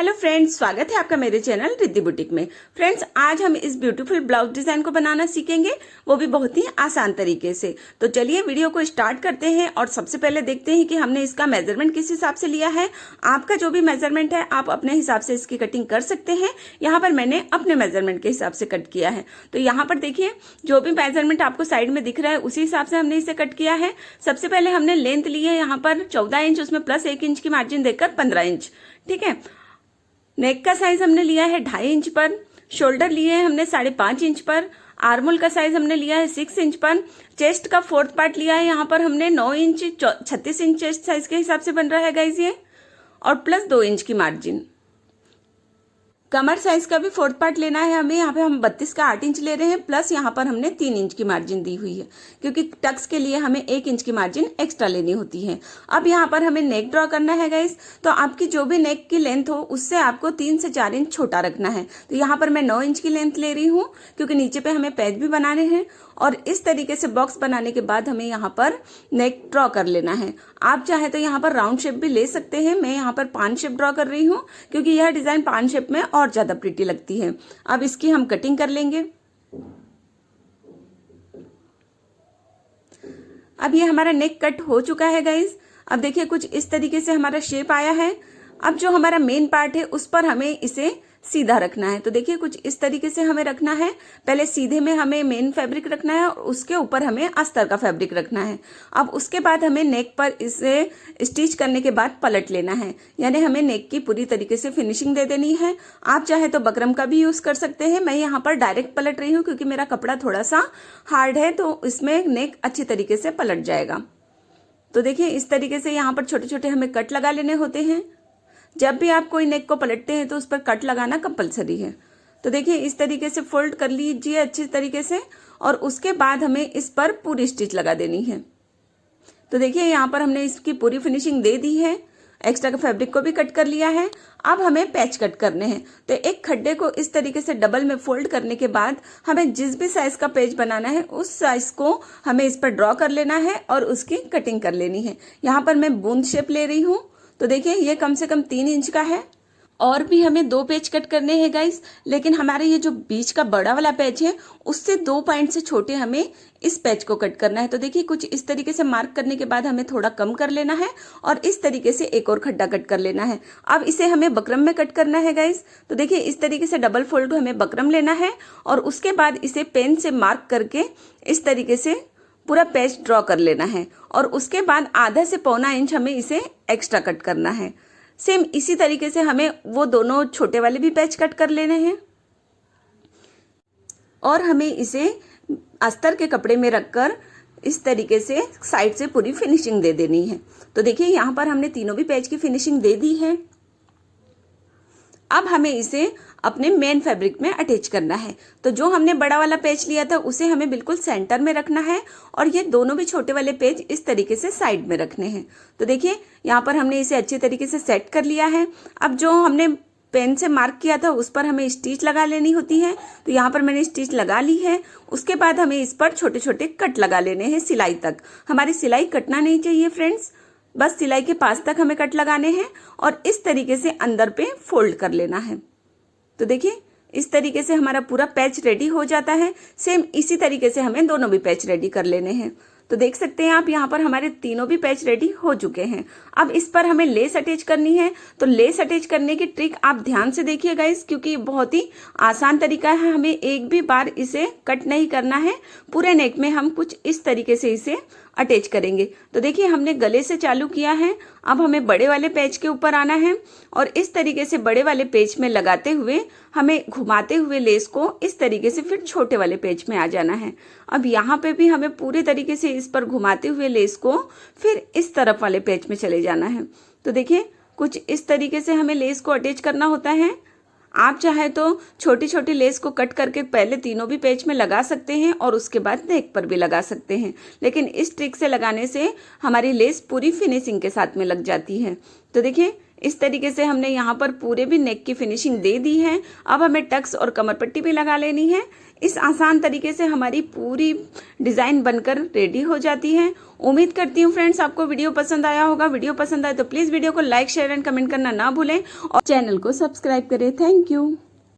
Hello friends, स्वागत है आपका मेरे चैनल रिद्धि बुटीक में। फ्रेंड्स, आज हम इस ब्यूटीफुल ब्लाउज डिजाइन को बनाना सीखेंगे, वो भी बहुत ही आसान तरीके से। तो चलिए वीडियो को स्टार्ट करते हैं और सबसे पहले देखते हैं कि हमने इसका मेजरमेंट किस हिसाब से लिया है। आपका जो भी मेजरमेंट है आप अपने हिसाब से इसकी कटिंग कर सकते हैं। यहाँ पर मैंने अपने मेजरमेंट के हिसाब से कट किया है। तो यहाँ पर देखिए, जो भी मेजरमेंट आपको साइड में दिख रहा है उसी हिसाब से हमने इसे कट किया है। सबसे पहले हमने लेंथ ली है यहाँ पर 14 इंच, उसमें प्लस 1 इंच की मार्जिन देकर 15 इंच। ठीक है। नेक का साइज हमने लिया है 2.5 इंच पर, शोल्डर लिए हैं हमने 5.5 इंच पर, आर्मोल का साइज हमने लिया है 6 इंच पर, चेस्ट का 4th पार्ट लिया है यहाँ पर हमने 9 इंच, 36 इंच चेस्ट साइज के हिसाब से बन रहा है गाइज ये, और प्लस 2 इंच की मार्जिन। कमर साइज का भी 4th पार्ट लेना है हमें। यहाँ पे हम 32 का 8 इंच ले रहे हैं, प्लस यहाँ पर हमने 3 इंच की मार्जिन दी हुई है, क्योंकि टक्स के लिए हमें 1 इंच की मार्जिन एक्स्ट्रा लेनी होती है। अब यहाँ पर हमें नेक ड्रॉ करना है गाइस। तो आपकी जो भी नेक की लेंथ हो उससे आपको 3 से 4 इंच छोटा रखना है। तो यहाँ पर मैं 9 इंच की लेंथ ले रही हूँ, क्योंकि नीचे पे हमें पैच भी बनाने हैं। और इस तरीके से बॉक्स बनाने के बाद हमें यहाँ पर नेक ड्रॉ कर लेना है। आप चाहे तो यहाँ पर राउंड शेप भी ले सकते हैं। मैं यहाँ पर पान शेप ड्रॉ कर रही हूँ, क्योंकि यह डिजाइन पान शेप में और ज्यादा प्रिटी लगती है। अब इसकी हम कटिंग कर लेंगे। अब ये हमारा नेक कट हो चुका है गाइज। अब देखिए, कुछ इस तरीके से हमारा शेप आया है। अब जो हमारा मेन पार्ट है उस पर हमें इसे सीधा रखना है। तो देखिए, कुछ इस तरीके से हमें रखना है। पहले सीधे में हमें मेन फैब्रिक रखना है और उसके ऊपर हमें अस्तर का फैब्रिक रखना है। अब उसके बाद हमें नेक पर इसे स्टिच करने के बाद पलट लेना है, यानी हमें नेक की पूरी तरीके से फिनिशिंग दे देनी है। आप चाहे तो बकरम का भी यूज कर सकते हैं। मैं यहाँ पर डायरेक्ट पलट रही हूँ, क्योंकि मेरा कपड़ा थोड़ा सा हार्ड है, तो इसमें नेक अच्छी तरीके से पलट जाएगा। तो देखिए, इस तरीके से यहाँ पर छोटे छोटे हमें कट लगा लेने होते हैं। जब भी आप कोई नेक को पलटते हैं तो उस पर कट लगाना कंपलसरी है। तो देखिए, इस तरीके से फोल्ड कर लीजिए अच्छी तरीके से, और उसके बाद हमें इस पर पूरी स्टिच लगा देनी है। तो देखिए, यहाँ पर हमने इसकी पूरी फिनिशिंग दे दी है। एक्स्ट्रा का फैब्रिक को भी कट कर लिया है। अब हमें पैच कट करने हैं। तो एक खड्डे को इस तरीके से डबल में फोल्ड करने के बाद हमें जिस भी साइज का पेज बनाना है उस साइज को हमें इस पर ड्रॉ कर लेना है और उसकी कटिंग कर लेनी है। यहाँ पर मैं बूंद शेप ले रही हूँ। तो देखिए, ये कम से कम 3 इंच का है। और भी हमें 2 पेज कट करने हैं गाइस, लेकिन हमारे ये जो बीच का बड़ा वाला पेज है उससे 2 पॉइंट से छोटे हमें इस पेज को कट करना है। तो देखिए, कुछ इस तरीके से मार्क करने के बाद हमें थोड़ा कम कर लेना है और इस तरीके से एक और खड्डा कट कर लेना है। अब इसे हमें बकरम में कट करना है गाइस। तो देखिए, इस तरीके से डबल फोल्ड हमें बकरम लेना है और उसके बाद इसे पेन से मार्क करके इस तरीके से पूरा पेज ड्रॉ कर लेना है, और उसके बाद आधा से पौना इंच हमें इसे एक्स्ट्रा कट करना है। सेम इसी तरीके से हमें वो दोनों छोटे वाले भी पेज कट कर लेने हैं, और हमें इसे अस्तर के कपड़े में रखकर इस तरीके से साइड से पूरी फिनिशिंग दे देनी है। तो देखिए, यहाँ पर हमने तीनों भी पेज की फिनिशिंग दे दी है। अब हमें इसे अपने मेन फैब्रिक में अटैच करना है। तो जो हमने बड़ा वाला पेज लिया था उसे हमें बिल्कुल सेंटर में रखना है, और ये दोनों भी छोटे वाले पेज इस तरीके से साइड में रखने हैं। तो देखिए, यहाँ पर हमने इसे अच्छी तरीके से सेट कर लिया है। अब जो हमने पेन से मार्क किया था उस पर हमें स्टिच लगा लेनी होती है। तो यहाँ पर मैंने स्टिच लगा ली है। उसके बाद हमें इस पर छोटे छोटे कट लगा लेने हैं सिलाई तक। हमारी सिलाई कटना नहीं चाहिए फ्रेंड्स, बस सिलाई के पास तक हमें कट लगाने हैं और इस तरीके से अंदर पे फोल्ड कर लेना है। तो देखिए, इस तरीके से हमारा पूरा पैच रेडी हो जाता है। सेम इसी तरीके से हमें दोनों भी पैच रेडी कर लेने हैं। तो देख सकते हैं आप, यहाँ पर हमारे तीनों भी पैच रेडी हो चुके हैं। अब इस पर हमें लेस अटैच करनी है। तो लेस अटैच करने की ट्रिक आप ध्यान से देखिए गाइस, क्योंकि बहुत ही आसान तरीका है। हमें एक भी बार इसे कट नहीं करना है। पूरे नेक में हम कुछ इस तरीके से इसे अटैच करेंगे। तो देखिए, हमने गले से चालू किया है। अब हमें बड़े वाले पेज के ऊपर आना है और इस तरीके से बड़े वाले पेज में लगाते हुए हमें घुमाते हुए लेस को इस तरीके से फिर छोटे वाले पेज में आ जाना है। अब यहाँ पे भी हमें पूरे तरीके से इस पर घुमाते हुए लेस को फिर इस तरफ वाले पेज में चले जाना है। तो देखिए, कुछ इस तरीके से हमें लेस को अटैच करना होता है। आप चाहे तो छोटी छोटी लेस को कट करके पहले तीनों भी पेज में लगा सकते हैं और उसके बाद नेक पर भी लगा सकते हैं, लेकिन इस ट्रिक से लगाने से हमारी लेस पूरी फिनिशिंग के साथ में लग जाती है। तो देखिए, इस तरीके से हमने यहाँ पर पूरे भी नेक की फिनिशिंग दे दी है। अब हमें टक्स और कमर पट्टी भी लगा लेनी है। इस आसान तरीके से हमारी पूरी डिज़ाइन बनकर रेडी हो जाती है। उम्मीद करती हूँ फ्रेंड्स आपको वीडियो पसंद आया होगा। वीडियो पसंद आए तो प्लीज वीडियो को लाइक शेयर एंड कमेंट करना ना भूलें और चैनल को सब्सक्राइब करें। Thank you.